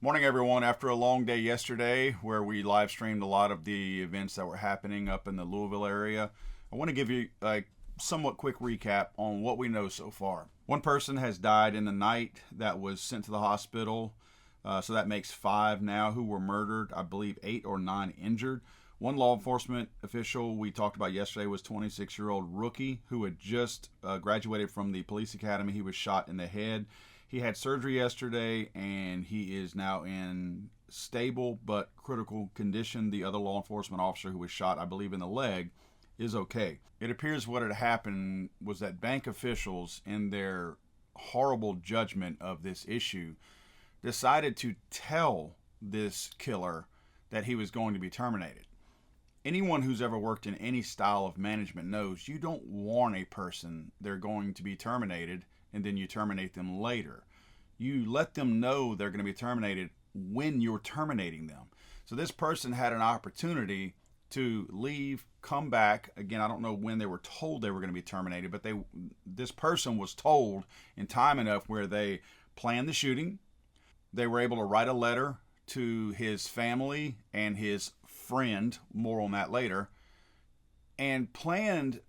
Morning, everyone. After a long day yesterday where we live streamed a lot of the events that were happening up in the Louisville area, I want to give you a somewhat quick recap on what we know so far. One person has died in the night that was sent to the hospital, so that makes 5 now who were murdered. I believe 8 or 9 injured. One law enforcement official we talked about yesterday was 26-year-old rookie who had just graduated from the police academy. He was shot in the head. He had surgery yesterday, and he is now in stable but critical condition. The other law enforcement officer who was shot, I believe, in the leg, is okay. It appears what had happened was that bank officials, in their horrible judgment of this issue, decided to tell this killer that he was going to be terminated. Anyone who's ever worked in any style of management knows you don't warn a person they're going to be terminated and then you terminate them later. You let them know they're going to be terminated when you're terminating them. So this person had an opportunity to leave, come back. Again, I don't know when they were told they were going to be terminated, but this person was told in time enough where they planned the shooting. They were able to write a letter to his family and his friend, more on that later, and planned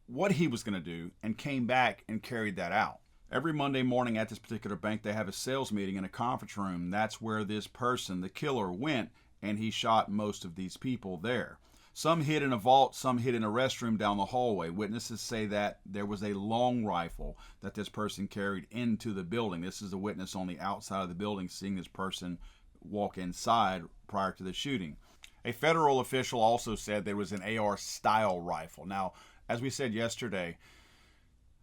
what he was going to do and came back and carried that out. Every Monday morning at this particular bank, they have a sales meeting in a conference room. That's where this person, the killer, went, and he shot most of these people there. Some hid in a vault, some hid in a restroom down the hallway. Witnesses say that there was a long rifle that this person carried into the building. This is a witness on the outside of the building seeing this person walk inside prior to the shooting. A federal official also said there was an AR-style rifle. Now, as we said yesterday,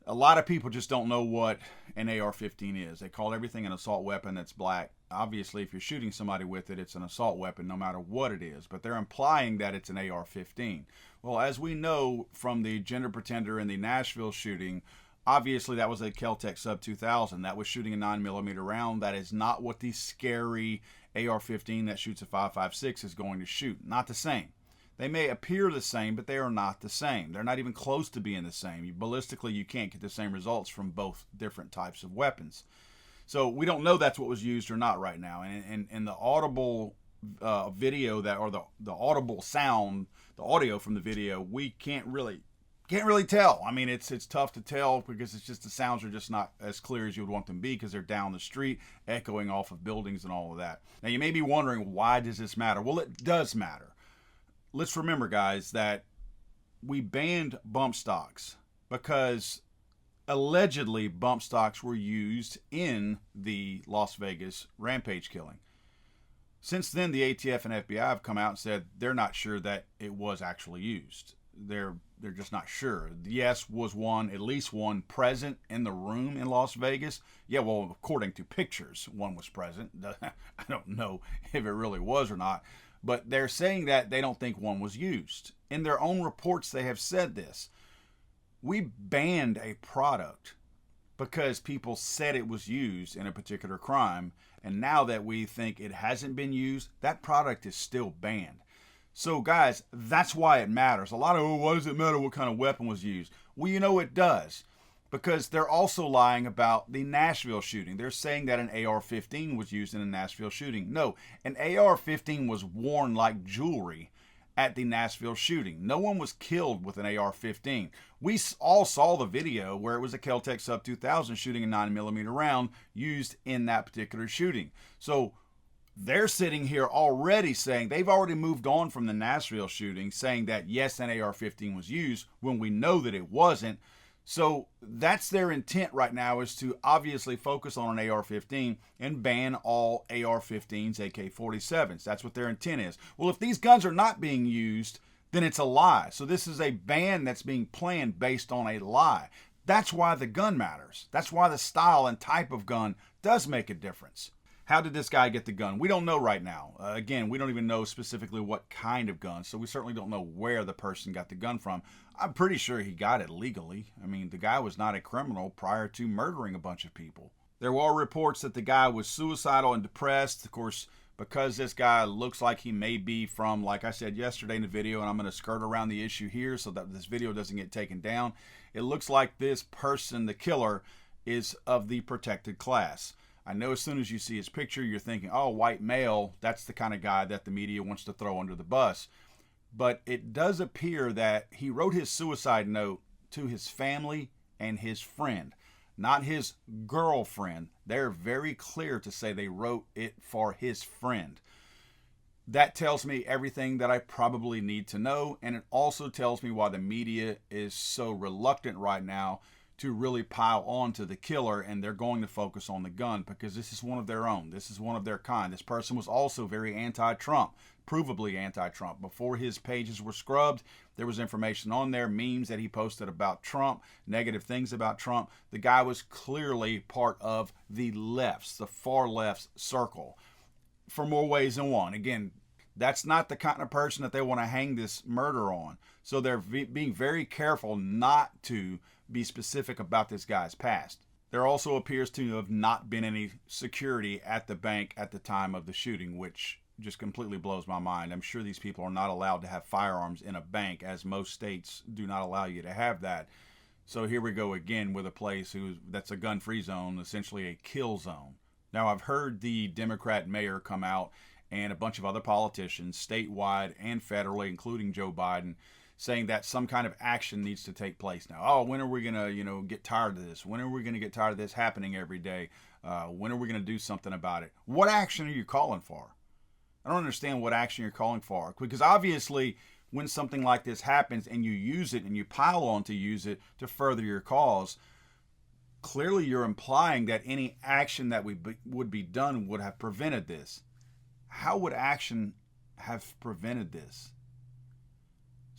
a lot of people just don't know what an AR-15 is. They call everything an assault weapon that's black. Obviously, if you're shooting somebody with it, it's an assault weapon no matter what it is. But they're implying that it's an AR-15. Well, as we know from the gender pretender in the Nashville shooting, obviously that was a Kel-Tec Sub 2000. That was shooting a 9mm round. That is not what the scary AR-15 that shoots a 5.56 is going to shoot. Not the same. They may appear the same, but they are not the same. They're not even close to being the same. Ballistically, you can't get the same results from both different types of weapons. So we don't know that's what was used or not right now. And the audible video that, or the audible sound, the audio from the video, we can't really tell. I mean, it's tough to tell because it's just the sounds are just not as clear as you would want them to be because they're down the street, echoing off of buildings and all of that. Now, you may be wondering, why does this matter? Well, it does matter. Let's remember, guys, that we banned bump stocks because allegedly bump stocks were used in the Las Vegas rampage killing. Since then, the ATF and FBI have come out and said they're not sure that it was actually used. They're just not sure. Yes, was at least one present in the room in Las Vegas? Yeah, well, according to pictures, one was present. I don't know if it really was or not. But they're saying that they don't think one was used. In their own reports, they have said this. We banned a product because people said it was used in a particular crime. And now that we think it hasn't been used, that product is still banned. So, guys, that's why it matters. A lot of, why does it matter what kind of weapon was used? Well, you know it does. Because they're also lying about the Nashville shooting. They're saying that an AR-15 was used in a Nashville shooting. No, an AR-15 was worn like jewelry at the Nashville shooting. No one was killed with an AR-15. We all saw the video where it was a Kel-Tec Sub 2000 shooting a 9mm round used in that particular shooting. So they're sitting here already saying they've already moved on from the Nashville shooting, saying that yes, an AR-15 was used when we know that it wasn't. So that's their intent right now, is to obviously focus on an AR-15 and ban all AR-15s, AK-47s. That's what their intent is. Well, if these guns are not being used, then it's a lie. So this is a ban that's being planned based on a lie. That's why the gun matters. That's why the style and type of gun does make a difference. How did this guy get the gun? We don't know right now. Again, we don't even know specifically what kind of gun, so we certainly don't know where the person got the gun from. I'm pretty sure he got it legally. I mean, the guy was not a criminal prior to murdering a bunch of people. There were reports that the guy was suicidal and depressed. Of course, because this guy looks like he may be from, like I said yesterday in the video, and I'm going to skirt around the issue here so that this video doesn't get taken down. It looks like this person, the killer, is of the protected class. I know as soon as you see his picture, you're thinking, oh, white male, that's the kind of guy that the media wants to throw under the bus. But it does appear that he wrote his suicide note to his family and his friend, not his girlfriend. They're very clear to say they wrote it for his friend. That tells me everything that I probably need to know, and it also tells me why the media is so reluctant right now to really pile on to the killer, and they're going to focus on the gun because this is one of their own. This is one of their kind. This person was also very anti-Trump, provably anti-Trump. Before his pages were scrubbed, there was information on there, memes that he posted about Trump, negative things about Trump. The guy was clearly part of the left's, the far left's circle, for more ways than one. Again, that's not the kind of person that they want to hang this murder on. So they're being very careful not to be specific about this guy's past. There also appears to have not been any security at the bank at the time of the shooting, which just completely blows my mind. I'm sure these people are not allowed to have firearms in a bank, as most states do not allow you to have that. So here we go again with a place that's a gun-free zone, essentially a kill zone. Now, I've heard the Democrat mayor come out and a bunch of other politicians, statewide and federally, including Joe Biden, saying that some kind of action needs to take place now. Oh, when are we going to, get tired of this? When are we going to get tired of this happening every day? When are we going to do something about it? What action are you calling for? I don't understand what action you're calling for, because obviously when something like this happens and you use it and you pile on to use it to further your cause, clearly you're implying that any action that would be done would have prevented this. How would action have prevented this?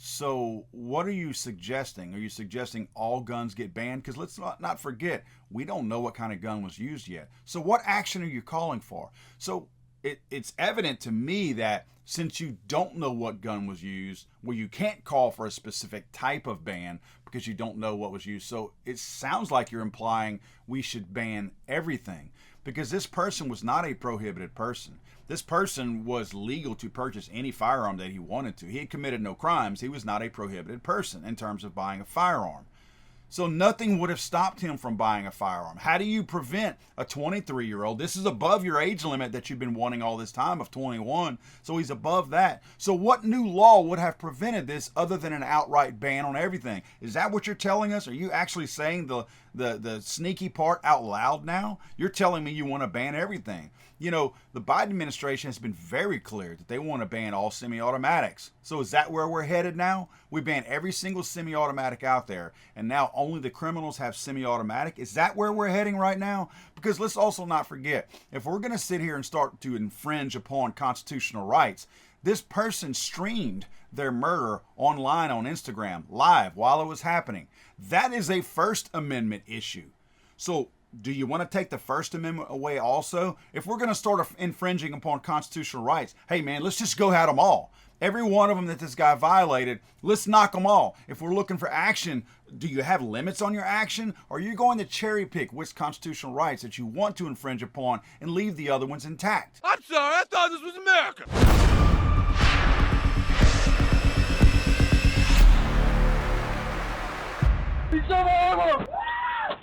So what are you suggesting? Are you suggesting all guns get banned? Because let's not forget, we don't know what kind of gun was used yet. So what action are you calling for? So it's evident to me that since you don't know what gun was used, well, you can't call for a specific type of ban because you don't know what was used. So it sounds like you're implying we should ban everything, because this person was not a prohibited person. This person was legal to purchase any firearm that he wanted to. He had committed no crimes. He was not a prohibited person in terms of buying a firearm. So nothing would have stopped him from buying a firearm. How do you prevent a 23-year-old? This is above your age limit that you've been wanting all this time of 21. So he's above that. So what new law would have prevented this other than an outright ban on everything? Is that what you're telling us? Are you actually saying the sneaky part out loud now? You're telling me you want to ban everything. The Biden administration has been very clear that they want to ban all semi-automatics. So is that where we're headed now? We ban every single semi-automatic out there, and now only the criminals have semi-automatic? Is that where we're heading right now? Because let's also not forget, if we're going to sit here and start to infringe upon constitutional rights, this person streamed their murder online on Instagram live while it was happening. That is a First Amendment issue. So do you want to take the First Amendment away also? If we're going to start infringing upon constitutional rights, hey man, let's just go at them all. Every one of them that this guy violated, let's knock them all. If we're looking for action, do you have limits on your action? Or are you going to cherry pick which constitutional rights that you want to infringe upon and leave the other ones intact? I'm sorry, I thought this was America. He's over.